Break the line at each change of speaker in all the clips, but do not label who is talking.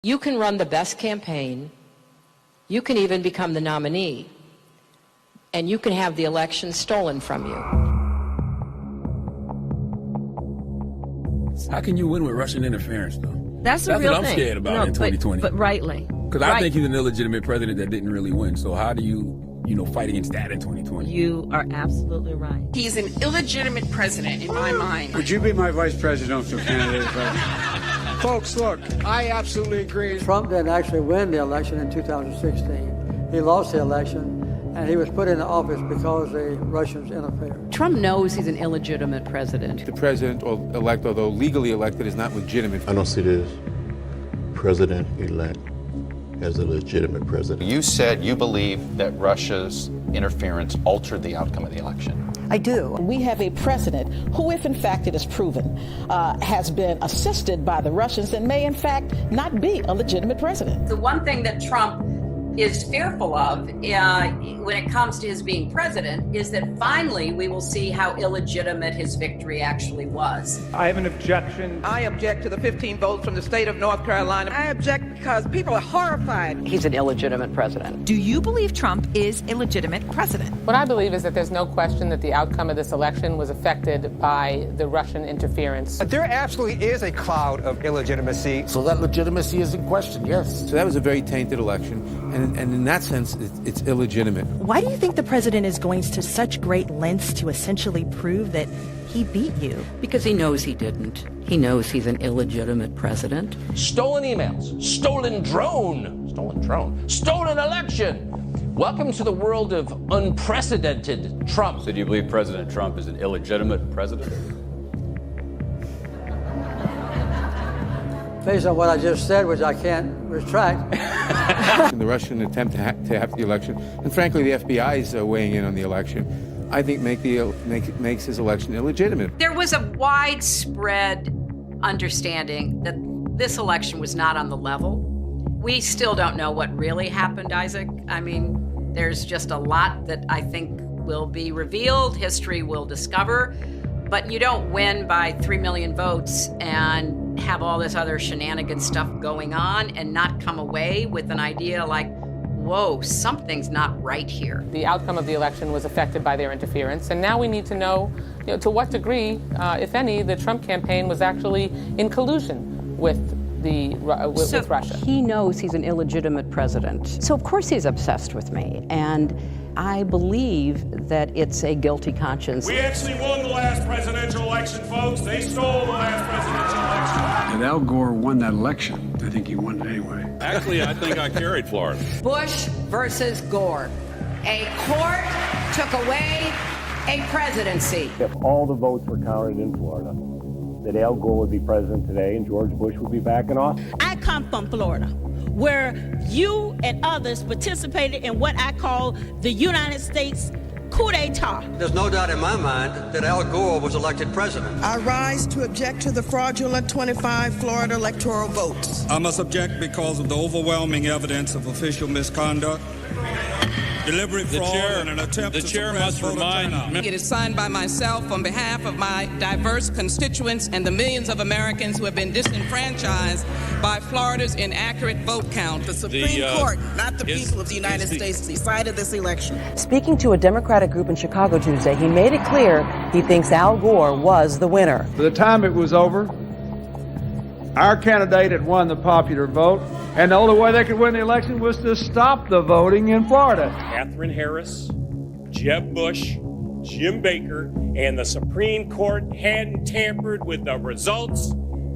You can run the best campaign, you can even become the nominee, and you can have the election stolen from you.
How can you win with Russian interference, though?
That's
what
real
I'm
thing.
scared about in 2020.
But rightly.
Because I think he's an illegitimate president that didn't really win. So how do you fight against that in 2020?
You are absolutely right.
He's an illegitimate president in my mind.
Would you be my vice presidential candidate? Folks, look, I absolutely agree.
Trump didn't actually win the election in 2016. He lost the election, and he was put into office because the Russians interfered.
Trump knows he's an illegitimate president.
The president-elect, although legally elected, is not legitimate.
I don't see this president-elect as a legitimate president.
You said you believe that Russia's interference altered the outcome of the election.
I do. We have a president who, if in fact it is proven, has been assisted by the Russians and may in fact not be a legitimate president.
The one thing that Trump is fearful of when it comes to his being president is that finally we will see how illegitimate his victory actually was.
I have an objection.
I object to the 15 votes from the state of North Carolina. I object because people are horrified.
He's an illegitimate president.
Do you believe Trump is a legitimate president?
What I believe is that there's no question that the outcome of this election was affected by the Russian interference.
There absolutely is a cloud of illegitimacy.
So that legitimacy is in question, yes. So that was a very tainted election, and in that sense, it's illegitimate.
Why do you think the president is going to such great lengths to essentially prove that he beat you?
Because he knows he didn't. He knows he's an illegitimate president.
Stolen emails, stolen drone, stolen election. Welcome to the world of unprecedented Trump.
So do you believe President Trump is an illegitimate president?
Based on what I just said, which I can't retract.
The Russian attempt to have the election, and frankly, the FBI is weighing in on the election, I think makes his election illegitimate.
There was a widespread understanding that this election was not on the level. We still don't know what really happened, Isaac. I mean, there's just a lot that I think will be revealed, history will discover, but you don't win by 3 million votes and have all this other shenanigan stuff going on and not come away with an idea like, whoa, something's not right here.
The outcome of the election was affected by their interference, and now we need to know, to what degree, if any, the Trump campaign was actually in collusion with Russia.
He knows he's an illegitimate president. So of course he's obsessed with me, and I believe that it's a guilty conscience.
We actually won the last presidential election, folks. They stole the last presidential election.
And Al Gore won that election. I think he won it anyway.
Actually, I think I carried Florida.
Bush versus Gore. A court took away a presidency.
If all the votes were counted in Florida, that Al Gore would be president today and George Bush would be back in office.
I come from Florida, where you and others participated in what I call the United States coup d'etat.
There's no doubt in my mind that Al Gore was elected president.
I rise to object to the fraudulent 25 Florida electoral votes.
I must object because of the overwhelming evidence of official misconduct, deliberate fraud, and an attempt to suppress voter turnout. It is signed by myself on behalf of my diverse constituents and the millions of Americans who have been disenfranchised by Florida's inaccurate vote count. The Supreme Court, not the people of the United States, decided this election.
Speaking to a Democratic group in Chicago Tuesday, he made it clear he thinks Al Gore was the winner.
By the time it was over, our candidate had won the popular vote, and the only way they could win the election was to stop the voting in Florida.
Catherine Harris, Jeb Bush, Jim Baker, and the Supreme Court hadn't tampered with the results,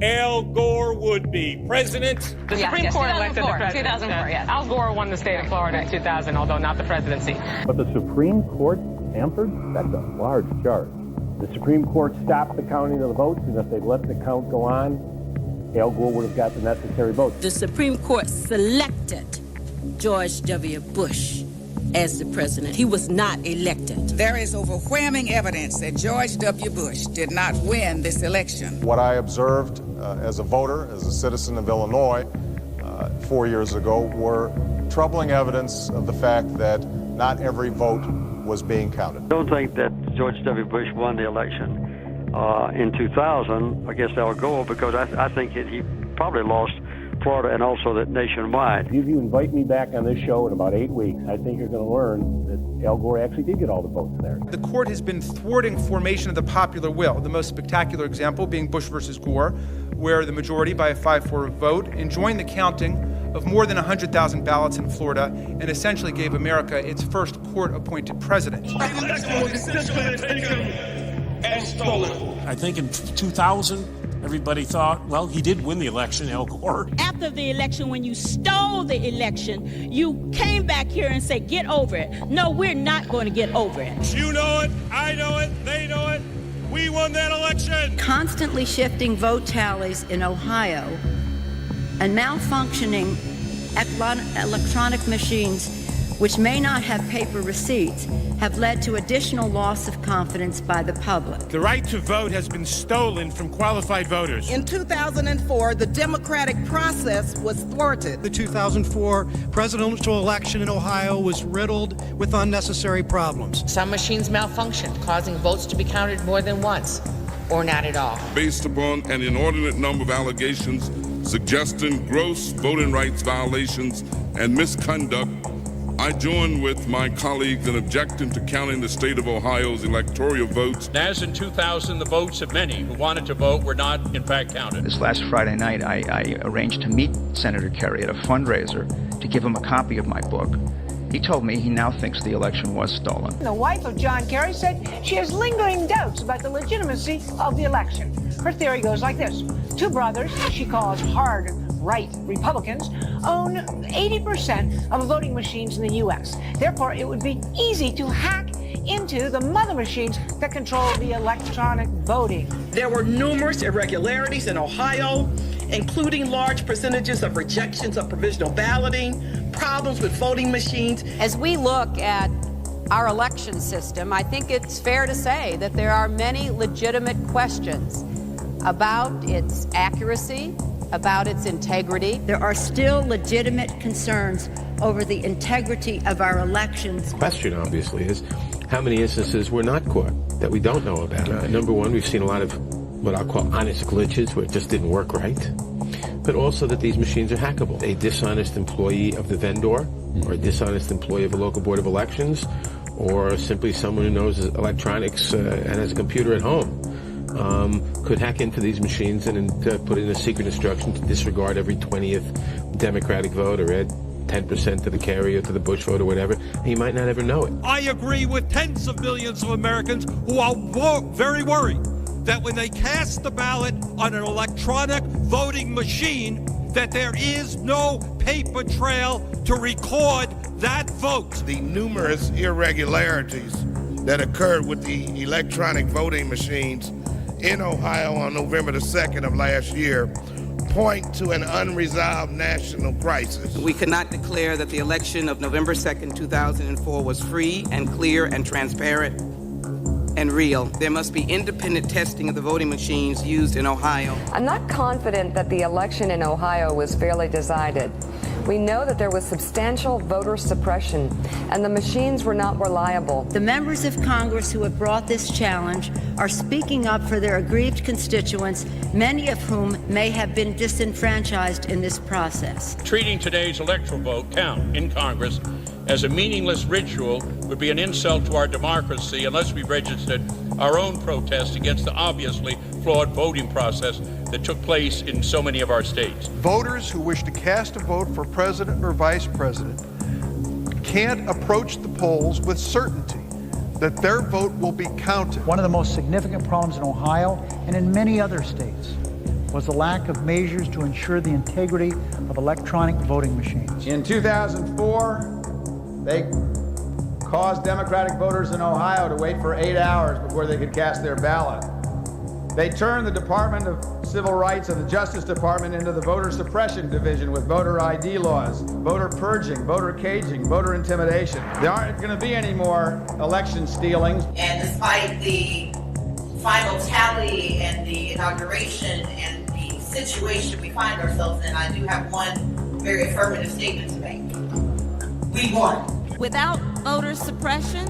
Al Gore would be president.
The Supreme Court elected the president.
2004, yes.
Al Gore won the state of Florida in 2000, although not the presidency.
But the Supreme Court tampered? That's a large charge. The Supreme Court stopped the counting of the votes, and if they'd let the count go on, Al Gore would have got the necessary votes.
The Supreme Court selected George W. Bush as the president. He was not elected.
There is overwhelming evidence that George W. Bush did not win this election.
What I observed as a voter, as a citizen of Illinois 4 years ago, were troubling evidence of the fact that not every vote was being counted.
I don't think that George W. Bush won the election in 2000 against Al Gore because I think he probably lost Florida and also that nationwide. If you invite me back on this show in about 8 weeks, I think you're going to learn that Al Gore actually did get all the votes there.
The court has been thwarting formation of the popular will, the most spectacular example being Bush versus Gore, where the majority, by a 5-4 vote, enjoined the counting of more than 100,000 ballots in Florida and essentially gave America its first court-appointed president.
I think in 2000, everybody thought, well, he did win the election, Al Gore.
After the election, when you stole the election, you came back here and said, get over it. No, we're not going to get over it.
You know it, I know it, they know it. We won that election.
Constantly shifting vote tallies in Ohio and malfunctioning electronic machines, which may not have paper receipts, have led to additional loss of confidence by the public.
The right to vote has been stolen from qualified voters.
In 2004, the democratic process was thwarted.
The 2004 presidential election in Ohio was riddled with unnecessary problems.
Some machines malfunctioned, causing votes to be counted more than once, or not at all.
Based upon an inordinate number of allegations suggesting gross voting rights violations and misconduct, I join with my colleagues in objecting to counting the state of Ohio's electoral votes.
As in 2000, the votes of many who wanted to vote were not, in fact, counted.
This last Friday night, I arranged to meet Senator Kerry at a fundraiser to give him a copy of my book. He told me he now thinks the election was stolen.
The wife of John Kerry said she has lingering doubts about the legitimacy of the election. Her theory goes like this. Two brothers, she calls hard right Republicans, own 80% of voting machines in the U.S. Therefore, it would be easy to hack into the mother machines that control the electronic voting.
There were numerous irregularities in Ohio, including large percentages of rejections of provisional balloting, problems with voting machines.
As we look at our election system, I think it's fair to say that there are many legitimate questions about its accuracy, about its integrity.
There are still legitimate concerns over the integrity of our elections.
The question, obviously, is how many instances were not caught that we don't know about. Number one, we've seen a lot of what I'll call honest glitches where it just didn't work right, but also that these machines are hackable. A dishonest employee of the vendor or a dishonest employee of a local board of elections or simply someone who knows electronics and has a computer at home could hack into these machines and put in a secret instruction to disregard every 20th Democratic vote or add 10% to the carry or to the Bush vote or whatever, and you might not ever know it.
I agree with tens of millions of Americans who are very worried that when they cast the ballot on an electronic voting machine, that there is no paper trail to record that vote.
The numerous irregularities that occurred with the electronic voting machines in Ohio on November the 2nd of last year point to an unresolved national crisis.
We cannot declare that the election of November 2nd, 2004 was free and clear and transparent and real. There must be independent testing of the voting machines used in Ohio.
I'm not confident that the election in Ohio was fairly decided. We know that there was substantial voter suppression, and the machines were not reliable.
The members of Congress who have brought this challenge are speaking up for their aggrieved constituents, many of whom may have been disenfranchised in this process.
Treating today's electoral vote count in Congress as a meaningless ritual would be an insult to our democracy unless we registered our own protest against the obviously flawed voting process that took place in so many of our states.
Voters who wish to cast a vote for president or vice president can't approach the polls with certainty that their vote will be counted.
One of the most significant problems in Ohio and in many other states was the lack of measures to ensure the integrity of electronic voting machines.
In 2004, they caused Democratic voters in Ohio to wait for 8 hours before they could cast their ballot. They turned the Department of Civil Rights and the Justice Department into the voter suppression division with voter ID laws, voter purging, voter caging, voter intimidation. There aren't going to be any more election stealings.
And despite the final tally and the inauguration and the situation we find ourselves in, I do have one very affirmative statement to make. We won.
Without voter suppression,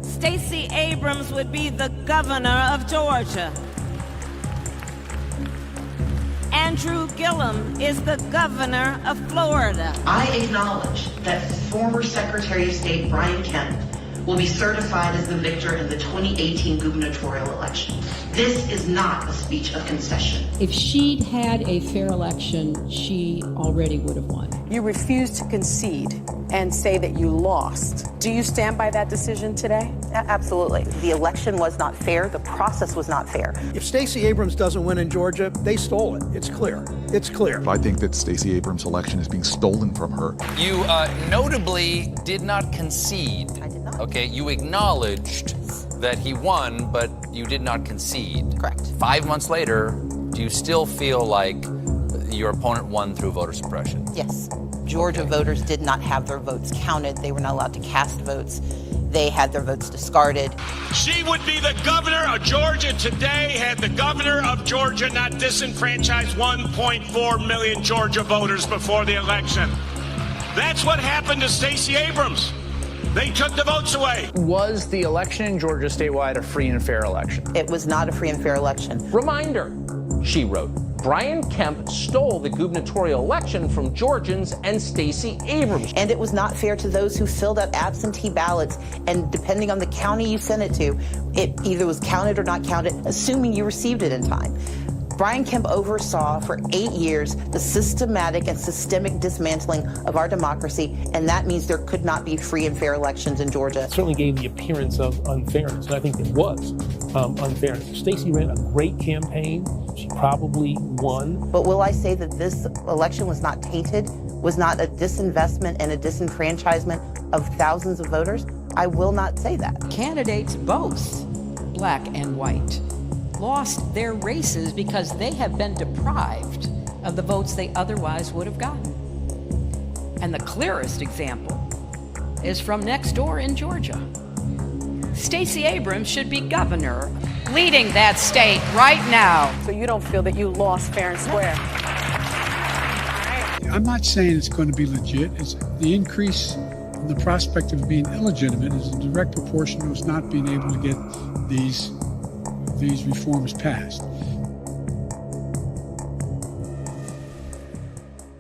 Stacey Abrams would be the governor of Georgia. And Andrew Gillum is the governor of Florida.
I acknowledge that former Secretary of State Brian Kemp will be certified as the victor in the 2018 gubernatorial election. This is not a speech of concession.
If she'd had a fair election, she already would have won.
You refused to concede and say that you lost. Do you stand by that decision today?
Absolutely. The election was not fair. The process was not fair.
If Stacey Abrams doesn't win in Georgia, they stole it. It's clear. It's clear.
I think that Stacey Abrams' election is being stolen from her.
You notably did not concede.
I did not.
Okay, you acknowledged that he won, but you did not concede.
Correct.
5 months later, do you still feel like your opponent won through voter suppression?
Yes. Georgia voters did not have their votes counted. They were not allowed to cast votes. They had their votes discarded.
She would be the governor of Georgia today had the governor of Georgia not disenfranchised 1.4 million Georgia voters before the election. That's what happened to Stacey Abrams. They took the votes away.
Was the election in Georgia statewide a free and fair election?
It was not a free and fair election.
Reminder, she wrote, Brian Kemp stole the gubernatorial election from Georgians and Stacey Abrams.
And it was not fair to those who filled out absentee ballots, and depending on the county you sent it to, it either was counted or not counted, assuming you received it in time. Brian Kemp oversaw for 8 years the systematic and systemic dismantling of our democracy, and that means there could not be free and fair elections in Georgia.
It certainly gave the appearance of unfairness, and I think it was unfairness. Stacey ran a great campaign. She probably won.
But will I say that this election was not tainted, was not a disinvestment and a disenfranchisement of thousands of voters? I will not say that.
Candidates, both black and white, lost their races because they have been deprived of the votes they otherwise would have gotten. And the clearest example is from next door in Georgia. Stacey Abrams should be governor, leading that state right now.
So you don't feel that you lost fair and square?
I'm not saying it's going to be legit. It's the increase in the prospect of being illegitimate is a direct proportion to us not being able to get these reforms passed.